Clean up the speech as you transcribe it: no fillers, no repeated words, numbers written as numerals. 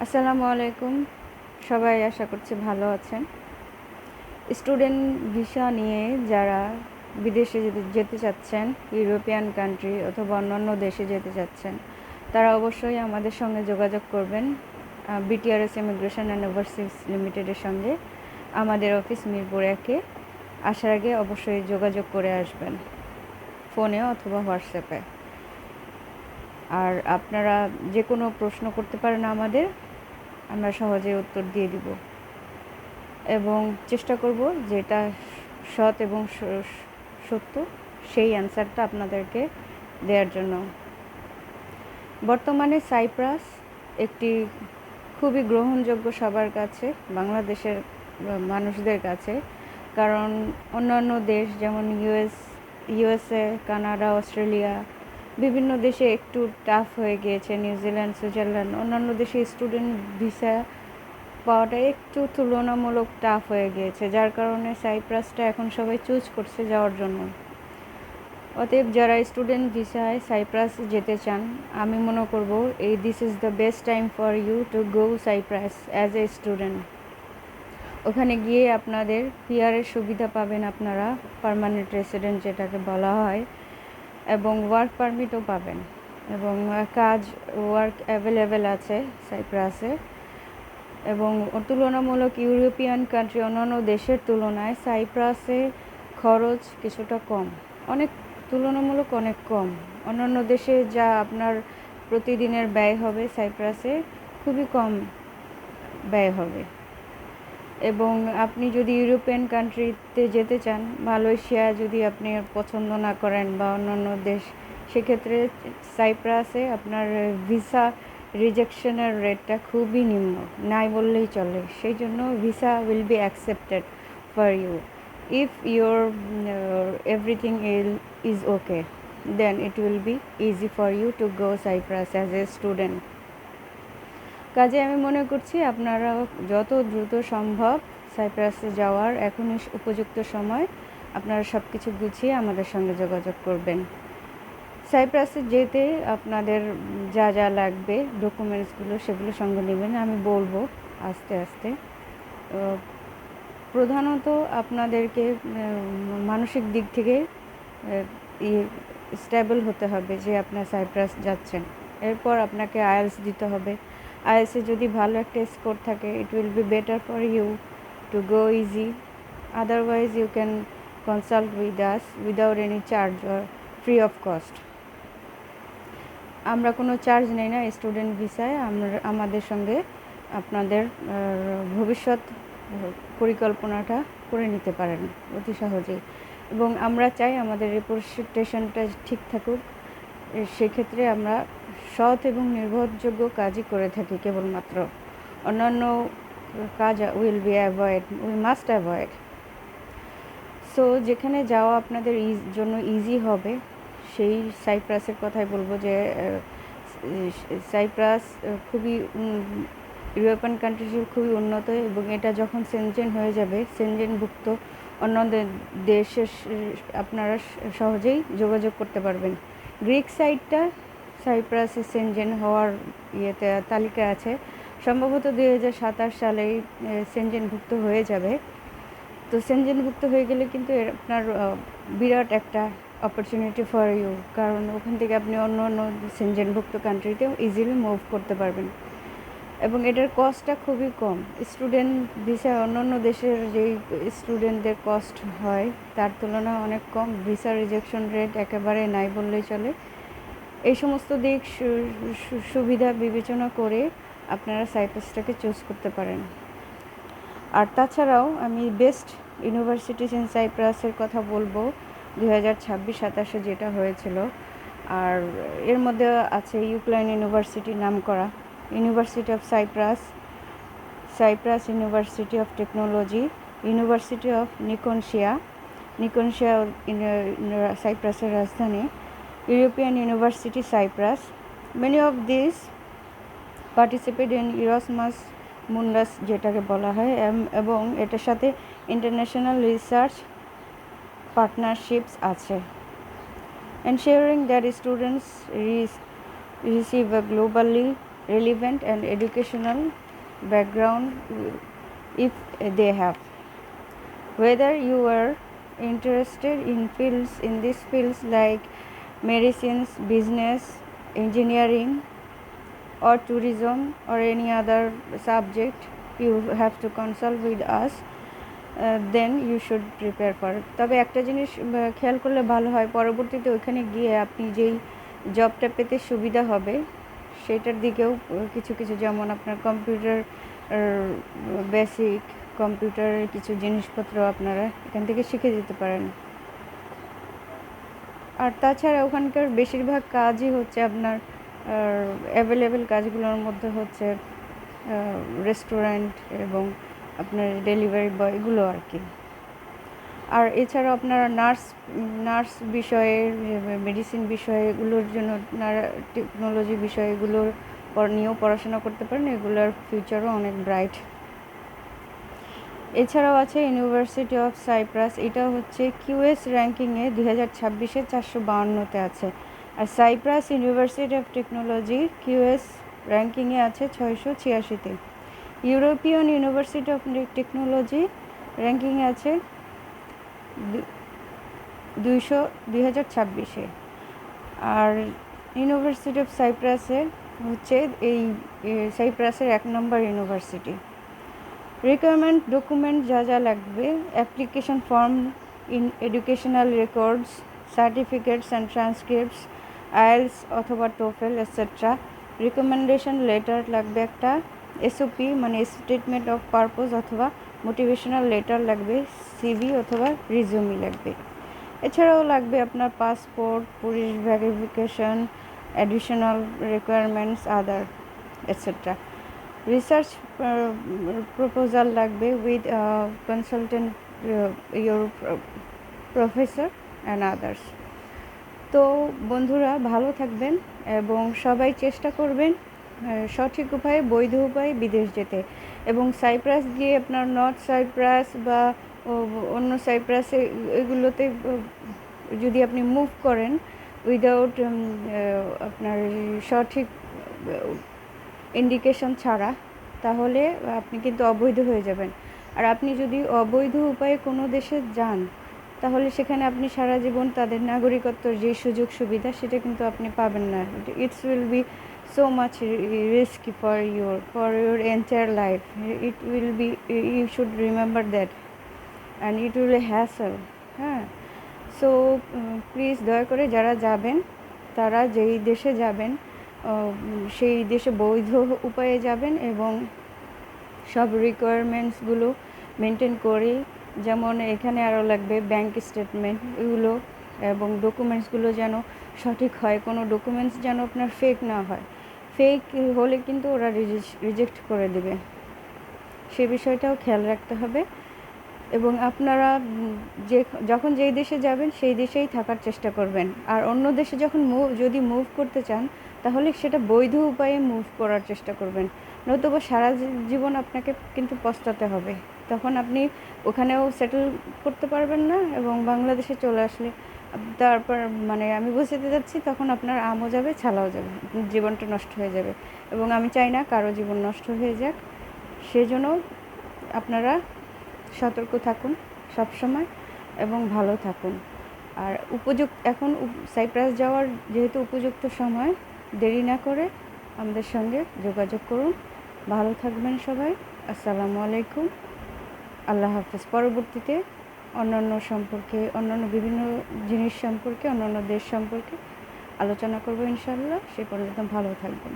আসসালামু আলাইকুম। সবাই আশা করছি ভালো আছেন। স্টুডেন্ট ভিসা নিয়ে যারা বিদেশে যেতে চাচ্ছেন, ইউরোপিয়ান কান্ট্রি অথবা অন্যান্য দেশে যেতে চাচ্ছেন, তারা অবশ্যই আমাদের সঙ্গে যোগাযোগ করবেন। বিটিআরএস ইমিগ্রেশন অ্যান্ড ওভারসিজ লিমিটেডের সঙ্গে আমাদের অফিস মিরপুর 1-এ আসার আগে অবশ্যই যোগাযোগ করে আসবেন, ফোনে অথবা হোয়াটসঅ্যাপে। আর আপনারা যে কোনো প্রশ্ন করতে পারেন আমাদের, আমরা সহজে উত্তর দিয়ে দিব এবং চেষ্টা করব যেটা সৎ এবং সত্য সেই অ্যান্সারটা আপনাদেরকে দেওয়ার জন্য। বর্তমানে সাইপ্রাস একটি খুবই গ্রহণযোগ্য সবার কাছে, বাংলাদেশের মানুষদের কাছে, কারণ অন্যান্য দেশ যেমন ইউএসএ, কানাডা, অস্ট্রেলিয়া, বিভিন্ন দেশে একটু টাফ হয়ে গিয়েছে, নিউজিল্যান্ড, সুইজারল্যান্ড, অন্যান্য দেশে স্টুডেন্ট ভিসা পাওয়াটা একটু তুলনামূলক টাফ হয়ে গিয়েছে, যার কারণে সাইপ্রাসটা এখন সবাই চুজ করছে যাওয়ার জন্য। অতএব যারা স্টুডেন্ট ভিসায় সাইপ্রাস যেতে চান, আমি মনে করব this is the best time for you to go Cyprus as a student. ওখানে গিয়ে আপনাদের পিআরের সুবিধা পাবেন আপনারা, পার্মানেন্ট রেসিডেন্ট যেটাকে বলা হয়, এবং ওয়ার্ক পারমিটও পাবেন, এবং ওয়ার্ক অ্যাভেলেবেল আছে সাইপ্রাসে। এবং তুলনামূলক ইউরোপিয়ান কান্ট্রি অন্যান্য দেশের তুলনায় সাইপ্রাসে খরচ কিছুটা কম, তুলনামূলক অনেক কম। অন্যান্য দেশে যা আপনার প্রতিদিনের ব্যয় হবে, সাইপ্রাসে খুবই কম ব্যয় হবে। এবং আপনি যদি ইউরোপিয়ান কান্ট্রিতে যেতে চান, মালয়েশিয়া যদি আপনি পছন্দ না করেন বা অন্যান্য দেশ, সেক্ষেত্রে সাইপ্রাসে আপনার ভিসা রিজেকশনের রেটটা খুবই নিম্ন, নাই বললেই চলে। সেই জন্য visa will be accepted for you if your everything is okay, then it will be easy for you to go Cyprus as a student. কাজে আমি মনে করছি আপনারা যত দ্রুত সম্ভব সাইপ্রাসে যাওয়ার এখনই উপযুক্ত সময়। আপনারা সব কিছু গুছিয়ে আমাদের সঙ্গে যোগাযোগ করবেন। সাইপ্রাসে যেতে আপনাদের যা যা লাগবে ডকুমেন্টসগুলো, সেগুলো সঙ্গে নেবেন, আমি বলবো আস্তে আস্তে। প্রধানত আপনাদেরকে মানসিক দিক থেকে স্টেবল হতে হবে যে আপনার সাইপ্রাস যাচ্ছেন। এরপর আপনাকে আইএলটিএস দিতে হবে। আইএলটিএসে যদি ভালো একটা স্কোর থাকে, it will be better for you to go easy. Otherwise you can consult with us without any charge or free of cost. আমরা কোনো চার্জ নেই না স্টুডেন্ট ভিসায়। আমাদের সঙ্গে আপনাদের ভবিষ্যৎ পরিকল্পনাটা করে নিতে পারেন অতি সহজেই, এবং আমরা চাই আমাদের রেপুটেশনটা ঠিক থাকুক। সেক্ষেত্রে আমরা সৎ এবং নির্ভরযোগ্য কাজই করে থাকি কেবলমাত্র। অন্যান্য কাজ উই মাস্ট অ্যাভয়েড। সো যেখানে যাওয়া আপনাদের জন্য ইজি হবে, সেই সাইপ্রাসের কথাই বলবো যে সাইপ্রাস খুবই ইউরোপিয়ান কান্ট্রি খুবই উন্নত, এবং এটা যখন সেনজেন হয়ে যাবে, সেনজেনভুক্ত অন্য দেশের আপনারা সহজেই যোগাযোগ করতে পারবেন। গ্রিক সাইডটা সাইপ্রাসে সেনজেন হওয়ার তালিকা আছে, সম্ভবত 2027 সালেই সেনজেনভুক্ত হয়ে যাবে। তো সেনজেনভুক্ত হয়ে গেলে কিন্তু আপনার বিরাট একটা অপরচুনিটি ফর ইউ, কারণ ওখান থেকে আপনি অন্য অন্য সেনজেনভুক্ত কান্ট্রিতেও ইজিলি মুভ করতে পারবেন, এবং এটার কস্টটা খুবই কম। স্টুডেন্ট ভিসা অন্যান্য দেশের যেই স্টুডেন্টদের কস্ট হয় তার তুলনায় অনেক কম। ভিসা রিজেকশন রেট একেবারে নাই বললেই চলে। এই সমস্ত দিক সুবিধা বিবেচনা করে আপনারা সাইপ্রাসটাকে চুজ করতে পারেন। আর তাছাড়াও আমি বেস্ট ইউনিভার্সিটিস ইন সাইপ্রাসের কথা বলবো, 2026-27 যেটা হয়েছিল। আর এর মধ্যে আছে ইউক্লাইন ইউনিভার্সিটি নাম করা, University of Cyprus, Cyprus University of Technology, University of Nicosia সাইপ্রাসের রাজধানী, European University Cyprus. Many of this participate in Erasmus Mundus যেটাকে বলা হয়, এবং এটার সাথে ইন্টারন্যাশনাল রিসার্চ পার্টনারশিপস আছে। ensuring that students receive a globally relevant and educational background if they have. Whether you are interested in these fields like medicines, business, engineering, or tourism, or any other subject, you have to consult with us. Then you should prepare for it. তবে একটা জিনিস খেয়াল করলে ভালো হয়, পরবর্তীতে ওইখানে গিয়ে আপনি যেই জবটা পেতে সুবিধা হবে সেটার দিকেও কিছু কিছু, যেমন আপনার কম্পিউটার বেসিক কম্পিউটারের কিছু জিনিসপত্র আপনারা এখান থেকে শিখে যেতে পারেন। আর তাছাড়া ওখানকার বেশিরভাগ কাজই হচ্ছে আপনার অ্যাভেলেবেল কাজগুলোর মধ্যে হচ্ছে রেস্টুরেন্ট এবং আপনার ডেলিভারি বয়, এগুলো আর কি। আর এছাড়াও আপনারা নার্স বিষয়ে, মেডিসিন বিষয়ে, এগুলোর জন্য টেকনোলজি বিষয় এগুলোর নিয়েও পড়াশোনা করতে পারেন। এগুলোর ফিউচারও অনেক ব্রাইট। এছাড়াও আছে ইউনিভার্সিটি অফ সাইপ্রাস। এটা হচ্ছে কিউএস র্যাঙ্কিংয়ে 2026-এ 452-তে আছে। আর Cyprus University of Technology QS র্যাঙ্কিংয়ে আছে 686-তে। ইউরোপিয়ান ইউনিভার্সিটি অফ টেকনোলজি র্যাঙ্কিংয়ে আছে 2026-এ। আর ইউনিভার্সিটি অফ সাইপ্রাসে হচ্ছে এই সাইপ্রাসের 1 নম্বর ইউনিভার্সিটি। রিকোয়ারমেন্ট ডকুমেন্ট যা যা লাগবে: application form, educational records, certificates and transcripts, IELTS অথবা টোফেল এটসেট্রা। রিকমেন্ডেশন লেটার লাগবে একটা, এসওপি মানে স্টেটমেন্ট অফ পারপোজ অথবা মোটিভেশনাল লেটার লাগবে, সিভি অথবা রিজিউমি লাগবে। এছাড়াও লাগবে আপনার passport, police verification, additional requirements আদার এটসেট্রা। রিসার্চ প্রপোজাল লাগবে with consultant your professor and others. তো বন্ধুরা, ভালো থাকবেন এবং সবাই চেষ্টা করবেন সঠিক উপায়ে, বৈধ উপায়ে বিদেশ যেতে। এবং সাইপ্রাস গিয়ে আপনার নর্থ সাইপ্রাস বা অন্য সাইপ্রাসে এগুলোতে যদি আপনি মুভ করেন উইদাউট আপনার সঠিক ইন্ডিকেশন ছাড়া, তাহলে আপনি কিন্তু অবৈধ হয়ে যাবেন। আর আপনি যদি অবৈধ উপায়ে কোনো দেশে যান, তাহলে সেখানে আপনি সারা জীবন তাদের নাগরিকত্বর যে সুযোগ সুবিধা সেটা কিন্তু আপনি পাবেন না। It's will be so much risky for your entire life. It will be, you should remember that, and it will be hassle. হ্যাঁ, সো প্লিজ দয়া করে যারা যাবেন তারা যেই দেশে যাবেন সেই দেশে বৈধ উপায়ে যাবেন এবং সব রিকোয়ারমেন্টসগুলো মেনটেন করে, যেমন এখানে আরও লাগবে ব্যাংক স্টেটমেন্ট, এগুলো এবং ডকুমেন্টসগুলো যেন সঠিক হয়, কোনো ডকুমেন্টস যেন আপনার ফেক না হয়। ফেক হলে কিন্তু ওরা রিজেক্ট করে দেবে, সে বিষয়টাও খেয়াল রাখতে হবে। এবং আপনারা যখন যেই দেশে যাবেন সেই দেশেই থাকার চেষ্টা করবেন। আর অন্য দেশে যখন যদি মুভ করতে চান, তাহলে সেটা বৈধ উপায়ে মুভ করার চেষ্টা করবেন, নতুবা সারা জীবন আপনাকে কিন্তু পস্তাতে হবে। তখন আপনি ওখানেও সেটেল করতে পারবেন না এবং বাংলাদেশে চলে আসলে তারপর মানে আমি বুঝতে যাচ্ছি তখন আপনার আমও যাবে, ছালাও যাবে, জীবনটা নষ্ট হয়ে যাবে। এবং আমি চাই না কারো জীবন নষ্ট হয়ে যাক। সেজন্য আপনারা সতর্ক থাকুন সবসময় এবং ভালো থাকুন। আর এখন সাইপ্রাস যাওয়ার যেহেতু উপযুক্ত সময়, দেরি না করে আমাদের সঙ্গে যোগাযোগ করুন। ভালো থাকবেন সবাই। আসসালামু আলাইকুম, আল্লাহ হাফেজ। পরবর্তীতে অন্যান্য সম্পর্কে, অন্যান্য বিভিন্ন জিনিস সম্পর্কে, অন্যান্য দেশ সম্পর্কে আলোচনা করবো ইনশাআল্লাহ। সে পর্যন্ত ভালো থাকবেন।